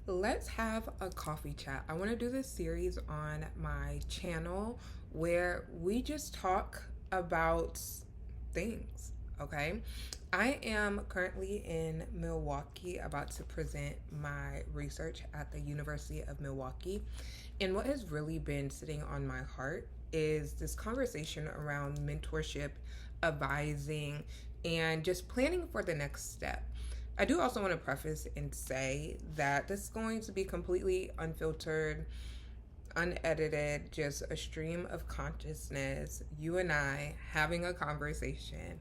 Let's have a coffee chat. I want to do this series on my channel where we just talk about things, okay? I am currently in Milwaukee about to present my research at the University of Milwaukee. And what has really been sitting on my heart is this conversation around mentorship, advising, and just planning for the next step. I do also want to preface and say that this is going to be completely unfiltered, unedited, just a stream of consciousness, you and I having a conversation.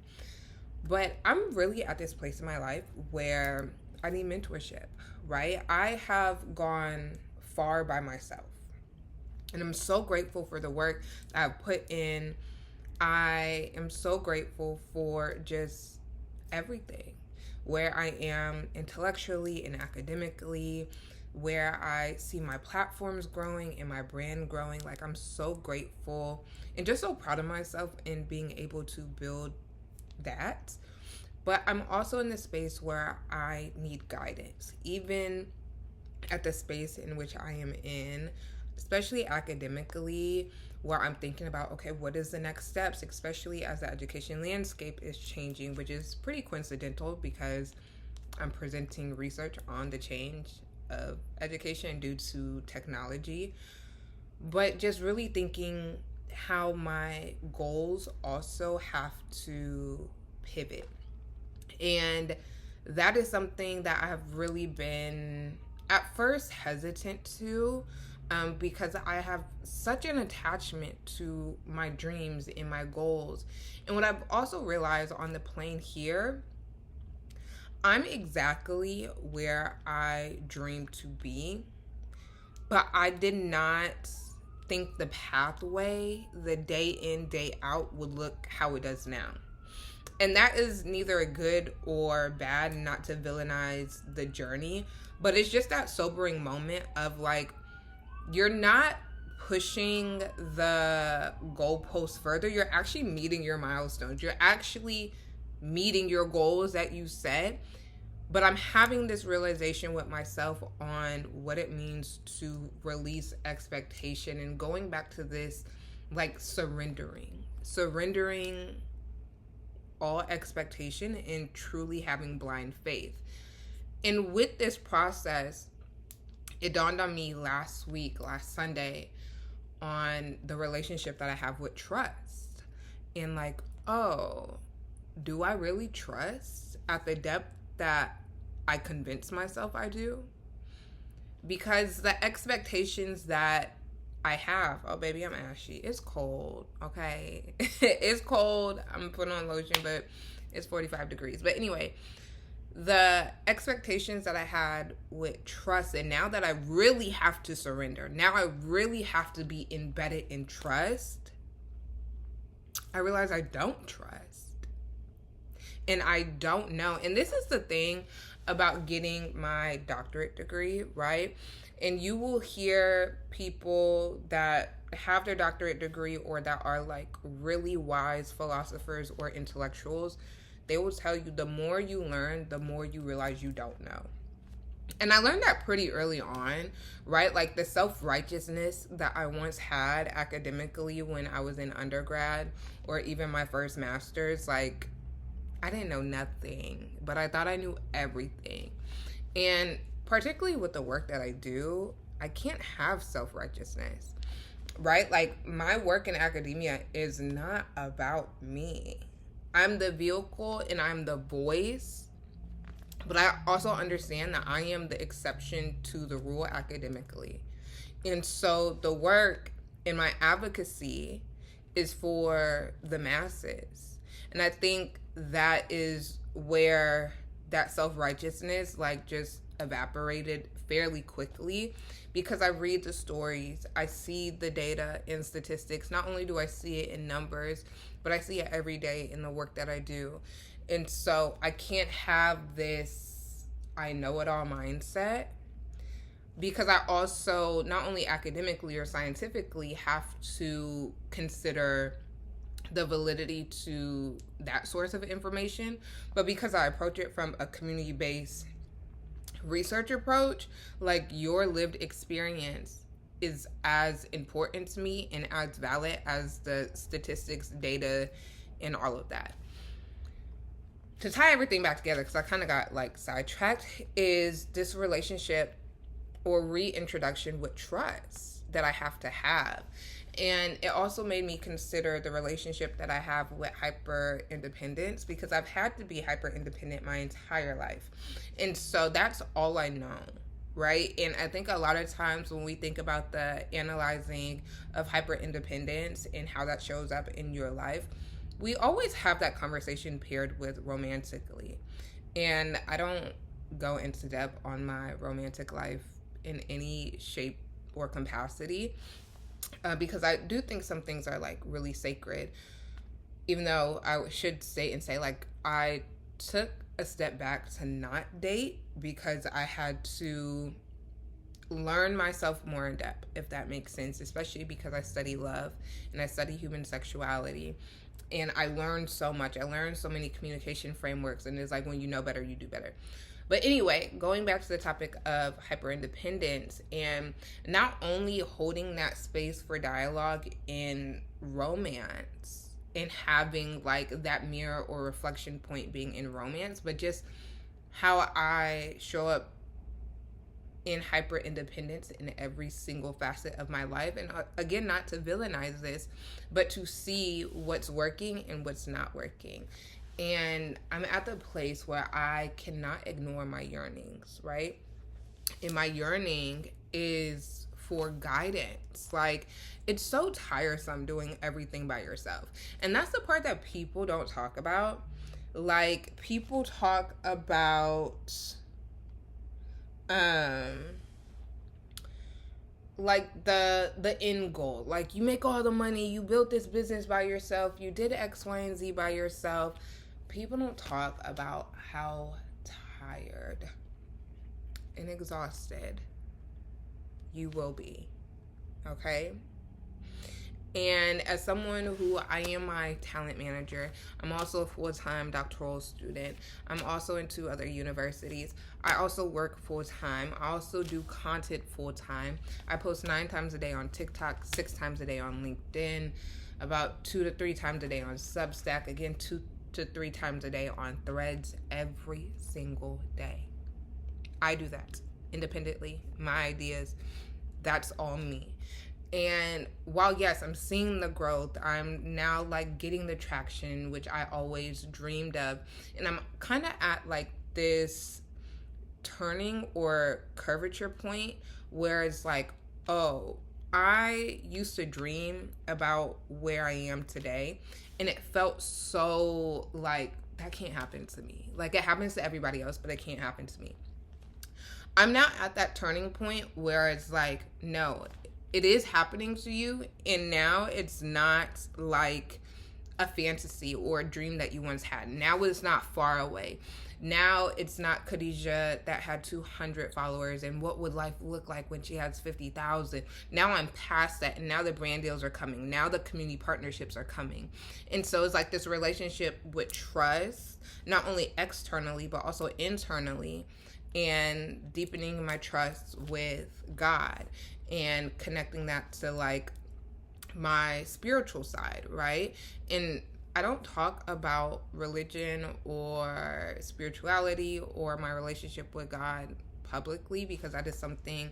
But I'm really at this place in my life where I need mentorship, right? I have gone far by myself. And I'm so grateful for the work that I've put in. I am so grateful for just everything, where I am intellectually and academically, where I see my platforms growing and my brand growing. Like, I'm so grateful and just so proud of myself in being able to build that. But I'm also in this space where I need guidance, even at the space in which I am in, especially academically, where I'm thinking about, okay, what is the next steps, especially as the education landscape is changing, which is pretty coincidental because I'm presenting research on the change of education due to technology. But just really thinking how my goals also have to pivot. And that is something that I have really been at first hesitant to, because I have such an attachment to my dreams and my goals. And what I've also realized on the plane here, I'm exactly where I dreamed to be, but I did not think the pathway, the day in, day out, would look how it does now. And that is neither a good or bad, not to villainize the journey, but it's just that sobering moment of like, you're not pushing the goalposts further. You're actually meeting your milestones. You're actually meeting your goals that you set. But I'm having this realization with myself on what it means to release expectation and going back to this, like, surrendering all expectation and truly having blind faith. And with this process, it dawned on me last Sunday, on the relationship that I have with trust. And like, oh, do I really trust at the depth that I convince myself I do? Because the expectations that I have, oh baby, I'm ashy. It's cold, okay? It's cold. I'm putting on lotion, but it's 45 degrees. But anyway, the expectations that I had with trust, and now that I really have to surrender, now I really have to be embedded in trust, I realize I don't trust. And I don't know. And this is the thing about getting my doctorate degree, right? And you will hear people that have their doctorate degree or that are like really wise philosophers or intellectuals. They will tell you the more you learn, the more you realize you don't know. And I learned that pretty early on, right? Like the self-righteousness that I once had academically when I was in undergrad or even my first master's, like, I didn't know nothing, but I thought I knew everything. And particularly with the work that I do, I can't have self-righteousness, right? Like, my work in academia is not about me. I'm the vehicle and I'm the voice, but I also understand that I am the exception to the rule academically. And so the work in my advocacy is for the masses. And I think that is where that self-righteousness like just evaporated fairly quickly, because I read the stories, I see the data and statistics. Not only do I see it in numbers, but I see it every day in the work that I do. And so I can't have this I know it all mindset, because I also not only academically or scientifically have to consider the validity to that source of information, but because I approach it from a community-based research approach, like your lived experience is as important to me and as valid as the statistics, data, and all of that. To tie everything back together, because I kind of got like sidetracked, is this relationship or reintroduction with trust that I have to have. And it also made me consider the relationship that I have with hyper independence, because I've had to be hyper independent my entire life. And so that's all I know, right? And I think a lot of times when we think about the analyzing of hyper independence and how that shows up in your life, we always have that conversation paired with romantically. And I don't go into depth on my romantic life in any shape or capacity, because I do think some things are like really sacred, even though I should say like I took a step back to not date because I had to learn myself more in depth, if that makes sense, especially because I study love and I study human sexuality. And I learned so much. I learned so many communication frameworks, and it's like when you know better, you do better. But anyway, going back to the topic of hyperindependence and not only holding that space for dialogue in romance and having like that mirror or reflection point being in romance, but just how I show up in hyper independence in every single facet of my life. And again, not to villainize this, but to see what's working and what's not working. And I'm at the place where I cannot ignore my yearnings, right? And my yearning is for guidance. Like, it's so tiresome doing everything by yourself. And that's the part that people don't talk about. Like, people talk about like the end goal. Like, you make all the money, you built this business by yourself, you did X, Y, and Z by yourself. People don't talk about how tired and exhausted you will be, okay? And as someone who I am my talent manager, I'm also a full-time doctoral student. I'm also in 2 other universities. I also work full-time. I also do content full-time. I post 9 times a day on TikTok, 6 times a day on LinkedIn, about 2 to 3 times a day on Substack, again, 2 to 3 times a day on Threads, every single day. I do that independently. My ideas, that's all me. And while, yes, I'm seeing the growth, I'm now like getting the traction, which I always dreamed of. And I'm kind of at like this turning or curvature point where it's like, oh, I used to dream about where I am today. And it felt so like, that can't happen to me. Like, it happens to everybody else, but it can't happen to me. I'm now at that turning point where it's like, no, it is happening to you, and now it's not like a fantasy or a dream that you once had. Now it's not far away. Now it's not Khadijah that had 200 followers and what would life look like when she has 50,000. Now I'm past that, and now the brand deals are coming. Now the community partnerships are coming. And so it's like this relationship with trust, not only externally, but also internally, and deepening my trust with God and connecting that to like my spiritual side, right? And I don't talk about religion or spirituality or my relationship with God publicly, because that is something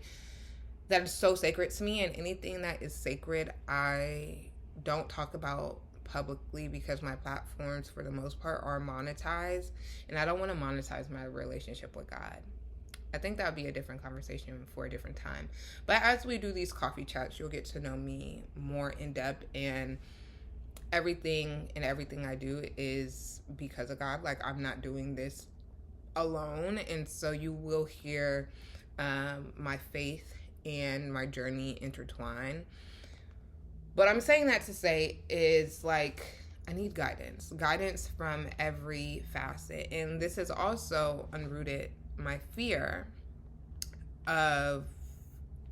that is so sacred to me, and anything that is sacred I don't talk about publicly, because my platforms for the most part are monetized, and I don't want to monetize my relationship with God. I think that would be a different conversation for a different time. But as we do these coffee chats, you'll get to know me more in depth, and everything I do is because of God. Like, I'm not doing this alone, and so you will hear my faith and my journey intertwine. But I'm saying that to say is like, I need guidance from every facet, and this has also unrooted my fear of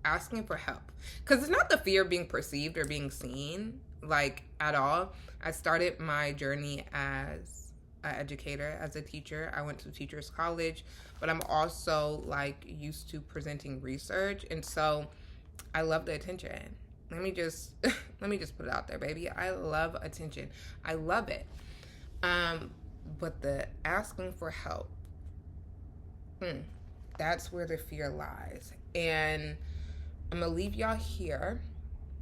asking for help, because it's not the fear of being perceived or being seen like at all. I started my journey as an educator, as a teacher. I went to teachers college, but I'm also like used to presenting research, and so I love the attention. Let me just let me just put it out there, baby. I love attention. I love it. Um, but the asking for help, that's where the fear lies. And I'm gonna leave y'all here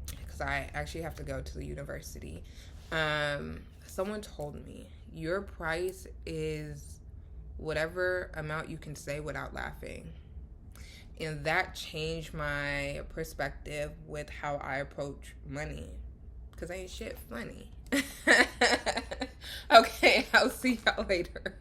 because I actually have to go to the university. Someone told me your price is whatever amount you can say without laughing. And that changed my perspective with how I approach money. Because ain't shit funny. Okay, I'll see y'all later.